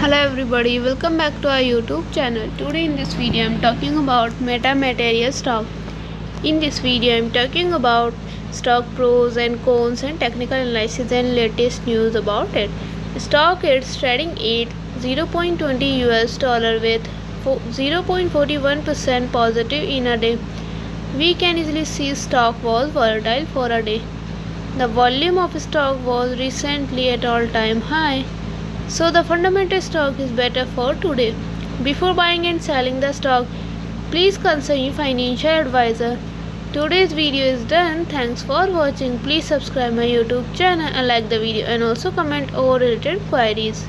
Hello everybody, welcome back to our YouTube channel. Today in this video I am talking about Meta Materials stock. In this video I am talking about stock pros and cons and technical analysis and latest news about it. Stock is trading at $0.20 with 0.41% positive in a day. We can easily see stock was volatile for a day. The volume of stock was recently at all-time high. So the fundamental stock is better for today. Before buying and selling the stock, please consult your financial advisor. Today's video is done. Thanks for watching. Please subscribe my YouTube channel and like the video and also comment over related queries.